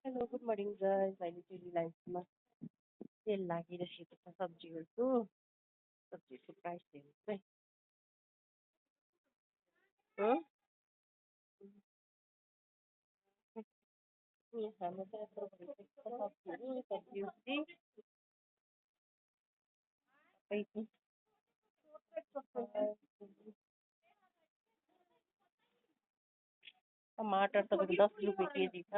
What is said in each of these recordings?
Hello good morning guys अहिले चाहिँ रिलायन्समा sale लागिरहेको छ सब्जीहरूको प्राइस हेर्नुहोस् है हँ हाम्रो चाहिँ यत्रो भइसकेको छ सब्जीहरू टमाटर तपाईँको 10 रुपियाँ केजी छ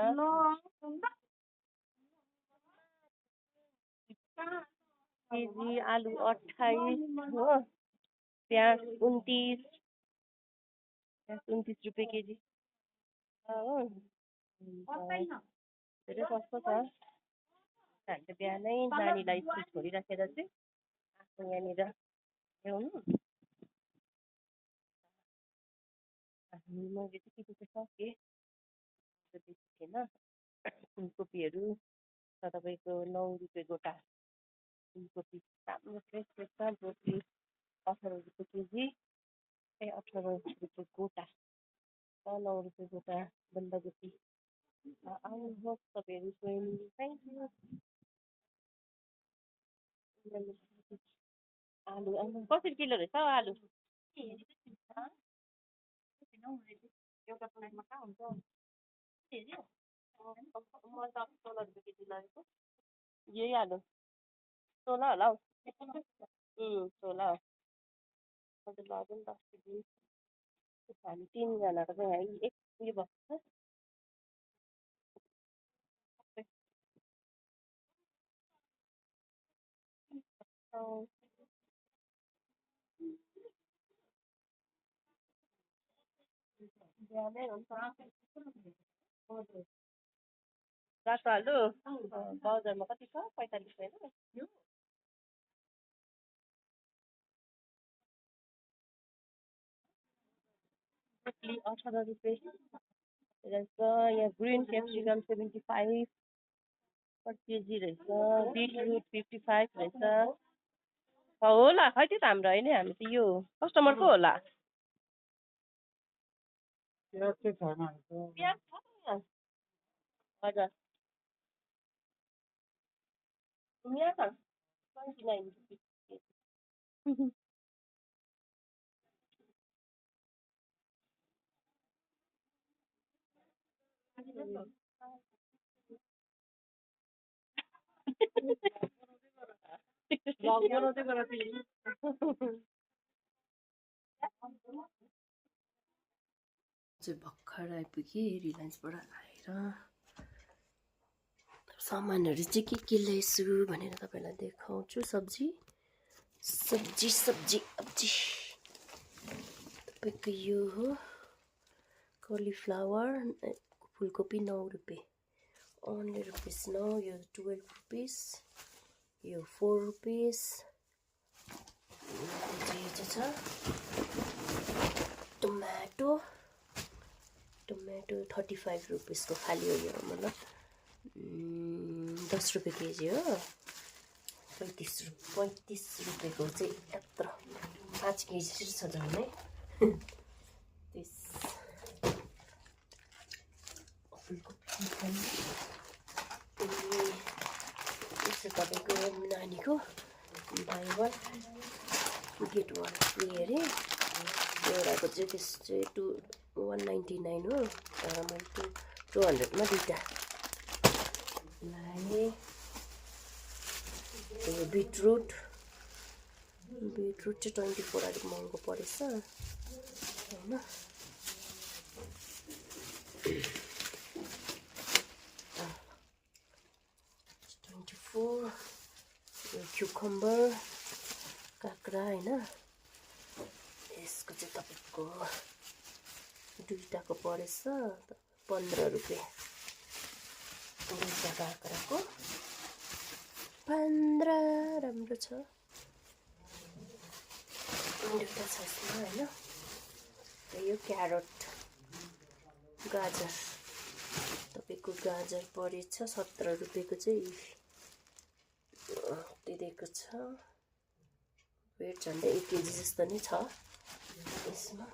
केजी आलु 28 हो प्याज 29 रुपियाँ केजी छ हो धेरै सस्तो छ हामीले बिहानै नानीलाई स्कुल छोडिराखेर चाहिँ आएको यहाँनिर ल्याउनु मैले चाहिँ के के सकेँ बेसी थिएन फुलकोपीहरू छ तपाईँको 9 रुपियाँ गोटा फुलकोपी राम्रो फ्रेस फ्रेस छ ब्रोकली 18 रुपियाँ केजी 18 रुपियाँ गोटा 9 रुपियाँ गोटा बन्दाकोपी आउनुहोस् तपाईँहरू स्वयं थ्याङ्क यू आलु आलु कसरी किलो रहेछ हौ आलु एउटा प्लेटमा कहाँ हुन्छ मैले त 16 रुपियाँ केजी लगेको यही आलु 16 होला हौ 16 हो मैले लगेँ नि 10 केजी हामी 3जनाको चाहिँ एक उयो भएको छ बिहानै हुन्छ रातो आलु बजारमा कति छ 45 होइन ब्रोकली 18 रुपियाँ रहेछ यहाँ ग्रिन क्याप्सिकम 75 पर केजी रहेछ बिटरुट 55 रहेछ होला खै त्यो त हाम्रो होइन हामी त यो कस्टमरको होला प्याज छैन प्याज छ त हजुर यहाँ छ 29 रुपियाँ चाहिँ भर्खर आइपुगेँ रिलायन्सबाट आएर सामानहरू चाहिँ के ल्याइछु भनेर तपाईँलाई देखाउँछु सब्जी तपाईँको यो हो कलिफ्लावर फुलकोपी 9 रुपियाँ ओन्ली रुपिस 9 यो 12 रुपिस यो 4 रुपिस छ टमाटो 35 रुपिसको खाली हो यो मतलब 10 रुपियाँ केजी हो 35 रुपियाँको चाहिँ यत्रो 5 केजी छ झन्डै त्यस यसो तपाईँको नानीको बाई 1 गेट 1 फ्री अरे एउटाको चाहिँ त्यस चाहिँ 199 हो तर मैले 200मा दुईवटा लाएँ यो बिटरुट चाहिँ 24 अलिक महँगो परेछ होइन 24 यो क्युकम्बर काँक्रा होइन यसको चाहिँ तपाईँको दुईवटाको परेछ 15 रुपियाँ दुईवटा काँक्राको 15 राम्रो छ दुईवटा छ यसमा होइन यो क्यारोट गाजर तपाईँको गाजर परेछ 17 रुपियाँको चाहिँ दिएको छ वेट झन्डै 1 केजी जस्तो नै छ यसमा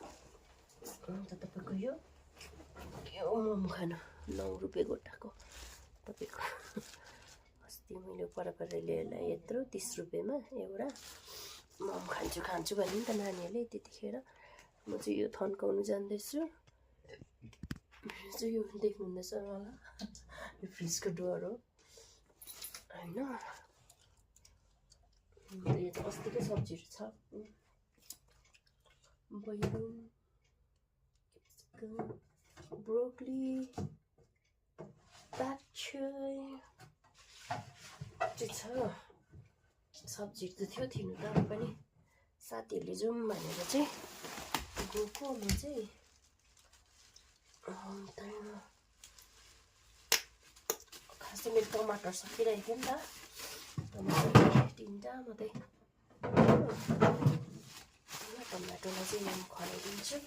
अन्त तपाईँको यो मोमो खानु 9 रुपियाँ गोटाको तपाईँको अस्ति मैले पर ल्याएर यत्रो 30 रुपियाँमा एउटा मोमो खान्छु भन्यो नि त नानीहरूले। त्यतिखेर म चाहिँ यो थन्काउनु जान्दैछु। चाहिँ यो देख्नुहुँदैछ होला, यो फ्रिजको डोर हो होइन। यो त अस्तिकै सब्जीहरू छ, बैगुन, क्याप्सिकम, ब्रोकली, बाछै चाहिँ छ। सब्जीहरू त थियो थिनु त पनि साथीहरूले जाउँ भनेर चाहिँ गएको। म चाहिँ खासै मेरो टमाटर सकिरहेको थियो नि त, टमाटर 3टा मात्रै। टमाटोलाई चाहिँ म खनाइदिन्छु।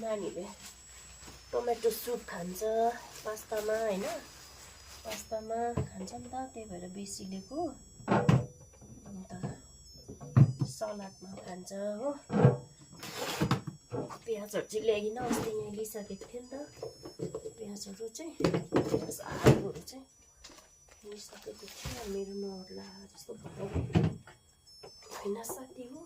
नानीहरूले टमेटो सुप खान्छ पास्तामा होइन, पास्तामा खान्छ नि त, त्यही भएर बेसी लिएको। अन्त सलादमा खान्छ हो। प्याजहरू चाहिँ ल्याइकन अस्ति यहाँ लिइसकेको थियो नि त, प्याजहरू चाहिँ आलुहरू चाहिँ लिइसकेको थियो। मेरो नहोला जस्तो भयो होइन साथी हो।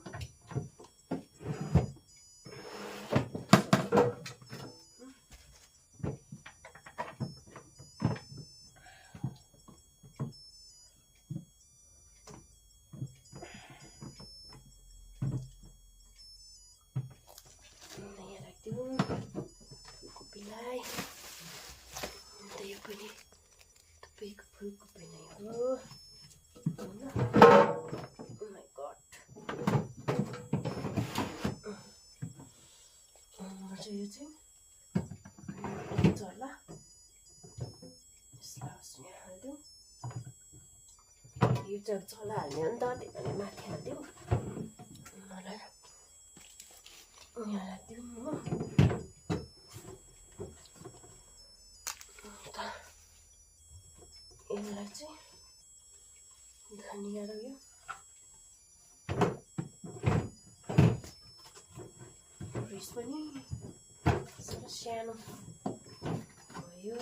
फुलकोपीलाई अन्त यो पनि तपाईँको फुलकोपी नै हो होइन। ओ माई गड, चाहिँ यो चाहिँ हुन्छ होला। यसलाई हालिदिउँ, यो चाहिँ चला हाल्ने हो नि त, त्यही भएर माथि हालिदिउँ। मलाई यहाँ राखिदिउँ हो। यसलाई चाहिँ धनिया र यो रिस पनि सानो भयो।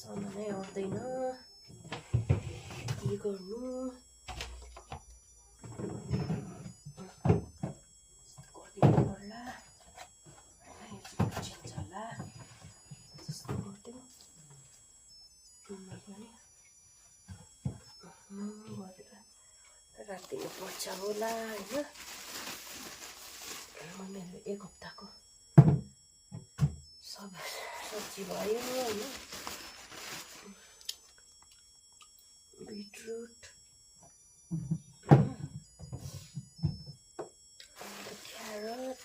सामानै आउँदैन के गर्नु। गरिदिनु पर्ला, छिन्छ होला जस्तो गरिदिउँ। पनि गरेर राखिदिनु पर्छ होला होइन। मेरो 1 हप्ताको सब्जी भयो होइन। Beetroot, carrot,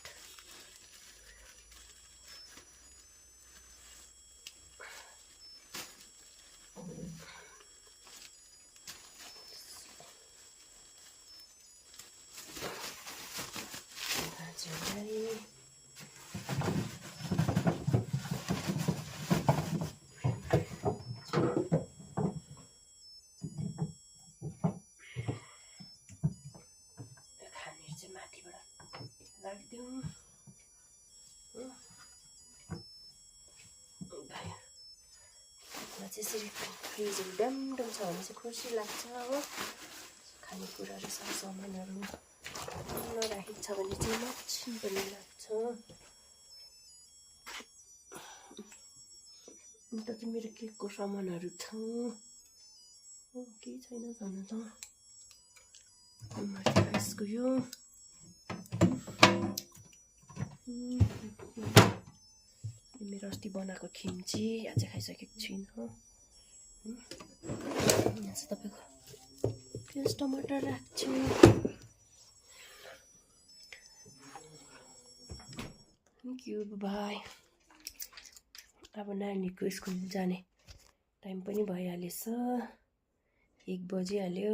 राखिदिउँ। त्यसरी फ्रिजहरू डमडम छ भने चाहिँ खुसी लाग्छ हो। खानेकुराहरू सामानहरू नराखेको छ भने चाहिँ मच्छिन पनि लाग्छ। अन्त चाहिँ मेरो केकको सामानहरू छ, केही छैन भन्नु त। यसको यो मेरो अस्ति बनाएको खिम्ची आज खाइसकेको छुइनँ। यहाँ चाहिँ तपाईँको प्याज टमाटर राख्छु। Thank you, by. अब नानीको स्कुल जाने टाइम पनि भइहालेछ, 1 बजिहाल्यो।